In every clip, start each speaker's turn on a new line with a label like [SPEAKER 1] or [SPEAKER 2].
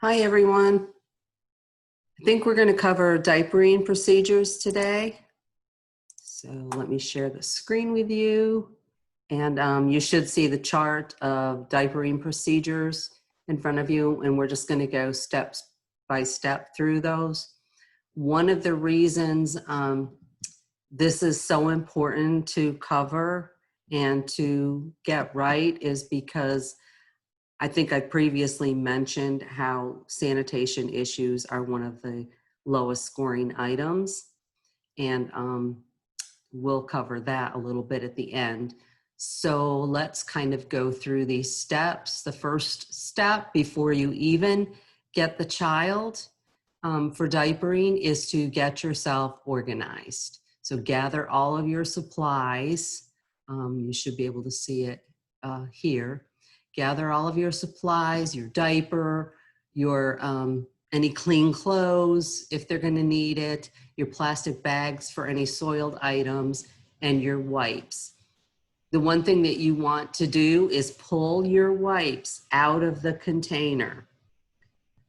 [SPEAKER 1] Hi, everyone. I think we're going to cover diapering procedures today. So let me share the screen with you. And you should see the chart of diapering procedures in front of you. And we're just going to go step by step through those. One of the reasons this is so important to cover and to get right is because I think I previously mentioned how sanitation issues are one of the lowest scoring items, and we'll cover that a little bit at the end. So let's kind of go through these steps. The first step before you even get the child for diapering is to get yourself organized. So gather all of your supplies. You should be able to see it here. Gather all of your supplies, your diaper, your any clean clothes if they're going to need it, your plastic bags for any soiled items, and your wipes. The one thing that you want to do is pull your wipes out of the container,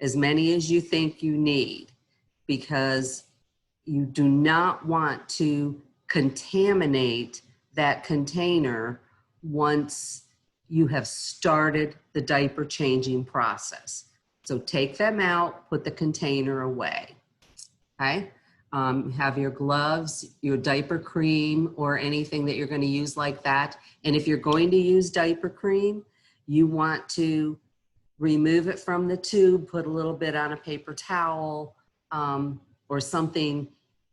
[SPEAKER 1] as many as you think you need, because you do not want to contaminate that container once you have started the diaper changing process. So take them out, put the container away, okay? Have your gloves, your diaper cream, or anything that you're going to use like that. And if you're going to use diaper cream, you want to remove it from the tube, put a little bit on a paper towel or something,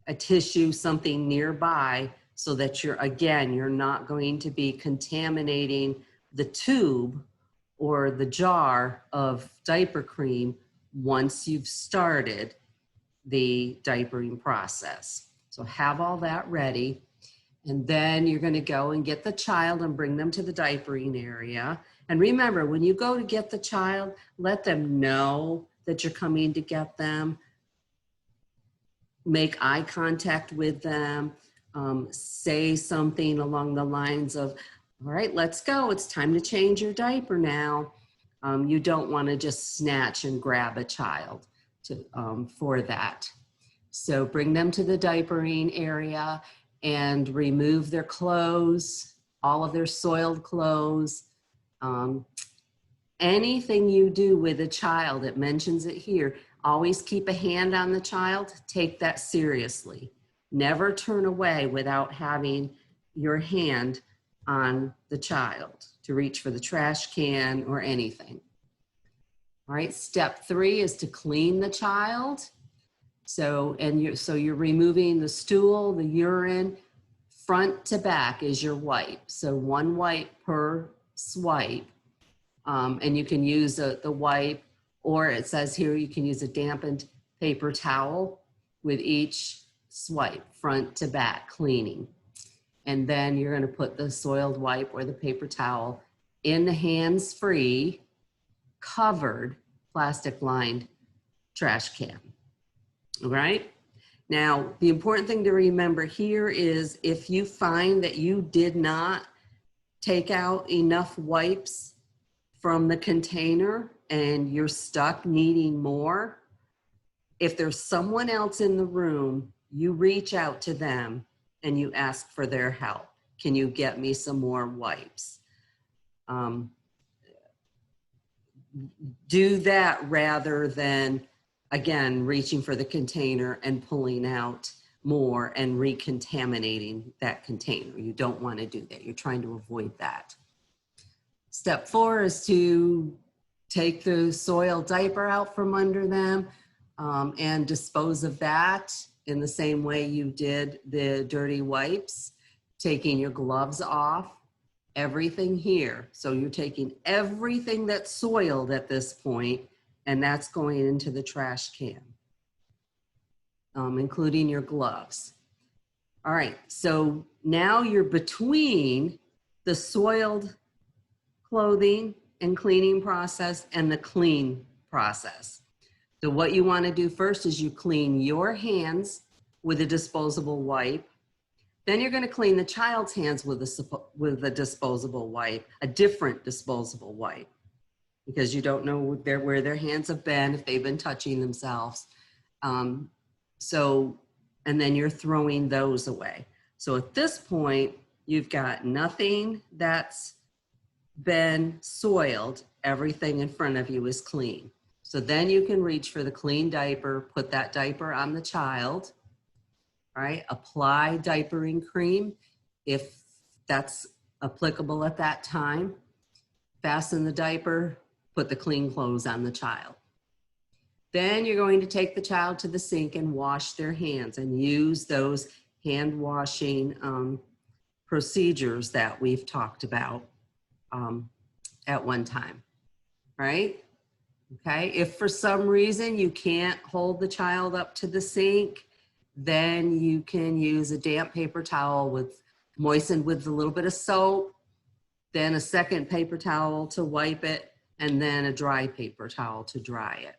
[SPEAKER 1] a tissue, something nearby, so that you're not going to be contaminating the tube or the jar of diaper cream once you've started the diapering process. So have all that ready. And then you're going to go and get the child and bring them to the diapering area. And remember, when you go to get the child, let them know that you're coming to get them. Make eye contact with them. Say something along the lines of, all right, let's go. It's time to change your diaper now. You don't want to just snatch and grab a child for that. So bring them to the diapering area and remove their clothes, all of their soiled clothes. Anything you do with a child, it mentions it here, always keep a hand on the child. Take that seriously. Never turn away without having your hand on the child to reach for the trash can or anything. All right, step 3 is to clean the child. So you're removing the stool, the urine, front to back is your wipe. So 1 wipe per swipe. And you can use the wipe, or it says here you can use a dampened paper towel with each swipe, front to back cleaning. And then you're going to put the soiled wipe or the paper towel in the hands-free, covered, plastic-lined trash can. All right? Now, the important thing to remember here is if you find that you did not take out enough wipes from the container and you're stuck needing more, if there's someone else in the room, you reach out to them and you ask for their help. Can you get me some more wipes? Do that rather than, again, reaching for the container and pulling out more and recontaminating that container. You don't want to do that. You're trying to avoid that. Step 4 is to take the soiled diaper out from under them and dispose of that in the same way you did the dirty wipes, taking your gloves off, everything here. So you're taking everything that's soiled at this point, and that's going into the trash can, including your gloves. All right, so now you're between the soiled clothing and cleaning process and the clean process. So what you want to do first is you clean your hands with a disposable wipe. Then you're going to clean the child's hands with a disposable wipe, a different disposable wipe. because you don't know where their hands have been, if they've been touching themselves. And then you're throwing those away. So at this point, you've got nothing that's been soiled. Everything in front of you is clean. So then you can reach for the clean diaper, put that diaper on the child, right? Apply diapering cream if that's applicable at that time. Fasten the diaper, put the clean clothes on the child. Then you're going to take the child to the sink and wash their hands and use those hand washing procedures that we've talked about at one time, right? Okay, if for some reason you can't hold the child up to the sink, then you can use a damp paper towel moistened with a little bit of soap, then a second paper towel to wipe it, and then a dry paper towel to dry it.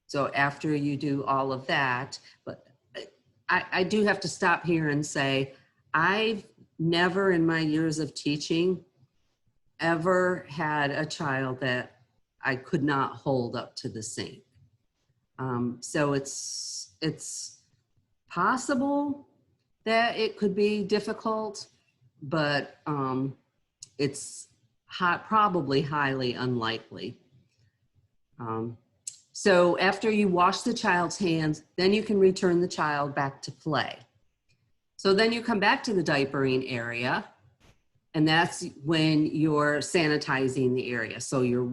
[SPEAKER 1] So after you do all of that, but I do have to stop here and say, I've never in my years of teaching ever had a child that I could not hold up to the sink. So it's possible that it could be difficult, but it's probably highly unlikely. So after you wash the child's hands, then you can return the child back to play. So then you come back to the diapering area, and that's when you're sanitizing the area. So you're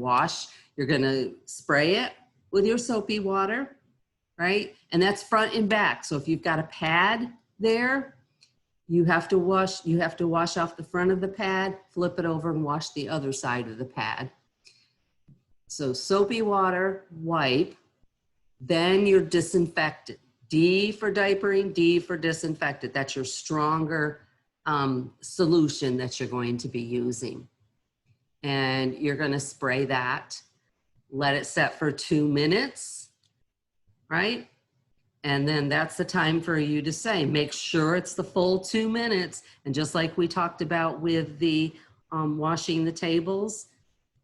[SPEAKER 1] gonna spray it with your soapy water, right? And that's front and back. So if you've got a pad there, you have to wash off the front of the pad, flip it over and wash the other side of the pad. So soapy water, wipe, then you're disinfected. D for diapering, D for disinfected. That's your stronger solution that you're going to be using. And you're gonna spray that, let it set for 2 minutes, right? And then that's the time for you to say, make sure it's the full 2 minutes. And just like we talked about with the washing the tables,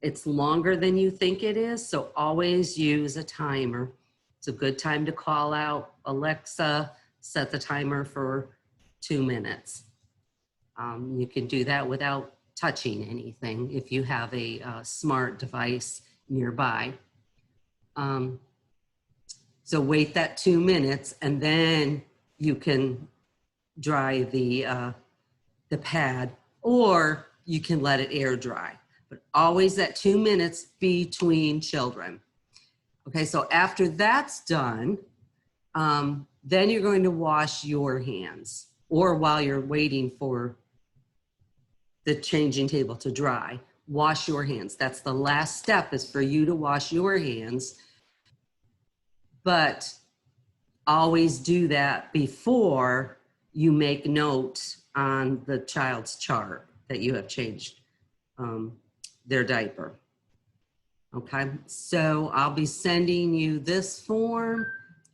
[SPEAKER 1] it's longer than you think it is. So always use a timer. It's a good time to call out, Alexa, set the timer for 2 minutes. You can do that without touching anything if you have a smart device nearby. So wait that 2 minutes, and then you can dry the pad, or you can let it air dry. But always that 2 minutes between children. Okay, so after that's done, then you're going to wash your hands, or while you're waiting for the changing table to dry, wash your hands. That's the last step, is for you to wash your hands. But always do that before you make note on the child's chart that you have changed their diaper. Okay, so I'll be sending you this form,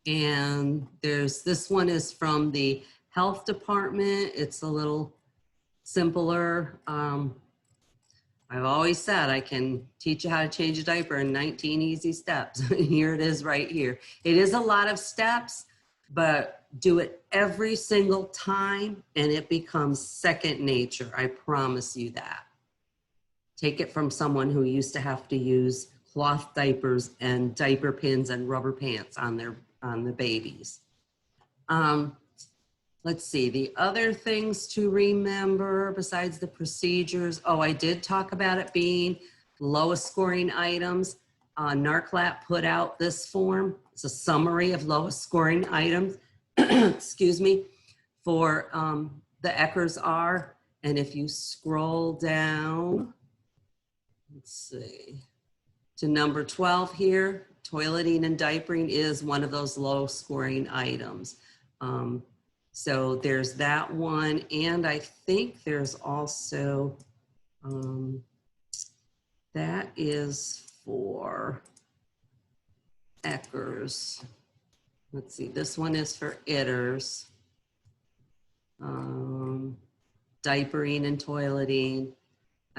[SPEAKER 1] and this one is from the health department. It's a little simpler. I've always said I can teach you how to change a diaper in 19 easy steps. Here it is right here. It is a lot of steps, but do it every single time and it becomes second nature. I promise you that. Take it from someone who used to have to use cloth diapers and diaper pins and rubber pants on the babies. Let's see, the other things to remember besides the procedures. Oh, I did talk about it being lowest scoring items. NARCLAT put out this form. It's a summary of lowest scoring items, excuse me, for the ECRS-R. And if you scroll down, let's see, to number 12 here, toileting and diapering is one of those low scoring items. So there's that one, and I think there's also, that is for ECRS. Let's see, this one is for ITERS. Diapering and toileting.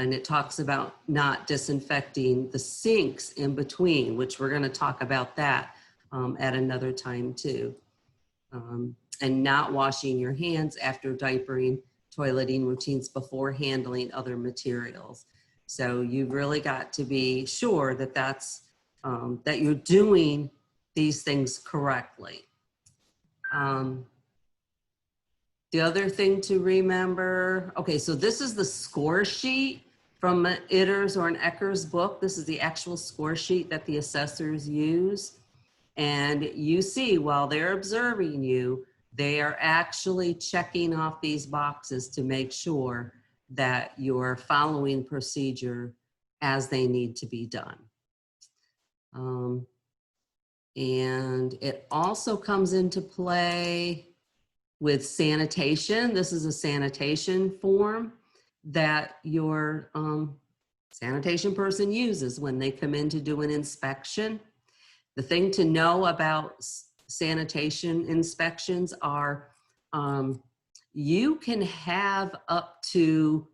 [SPEAKER 1] And it talks about not disinfecting the sinks in between, which we're going to talk about that at another time too. And not washing your hands after diapering, toileting routines before handling other materials. So you've really got to be sure that that you're doing these things correctly. The other thing to remember, okay, so this is the score sheet from an Itters or an Ecker's book. This is the actual score sheet that the assessors use. And you see, while they're observing you, they are actually checking off these boxes to make sure that you're following procedure as they need to be done. And it also comes into play with sanitation. This is a sanitation form that your sanitation person uses when they come in to do an inspection. The thing to know about sanitation inspections are you can have up to,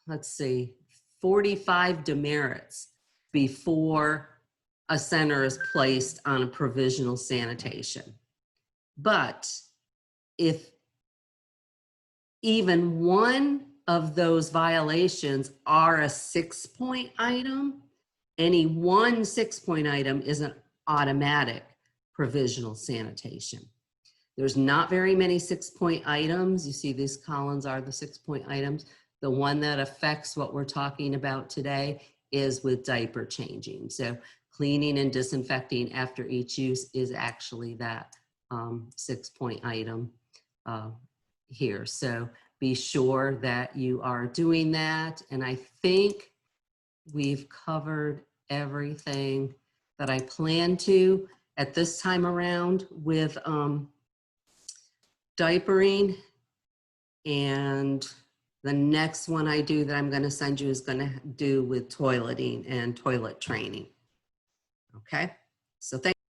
[SPEAKER 1] let's see, 45 demerits before a center is placed on a provisional sanitation. But if even one of those violations are a 6-point item, any one 6-point item is an automatic provisional sanitation. There's not very many 6-point items. You see these columns are the 6-point items. The one that affects what we're talking about today is with diaper changing. So cleaning and disinfecting after each use is actually that 6-point item here. So be sure that you are doing that. And I think we've covered everything that I plan to at this time around with diapering. And the next one I do that I'm going to send you is going to do with toileting and toilet training. Okay, so thank you.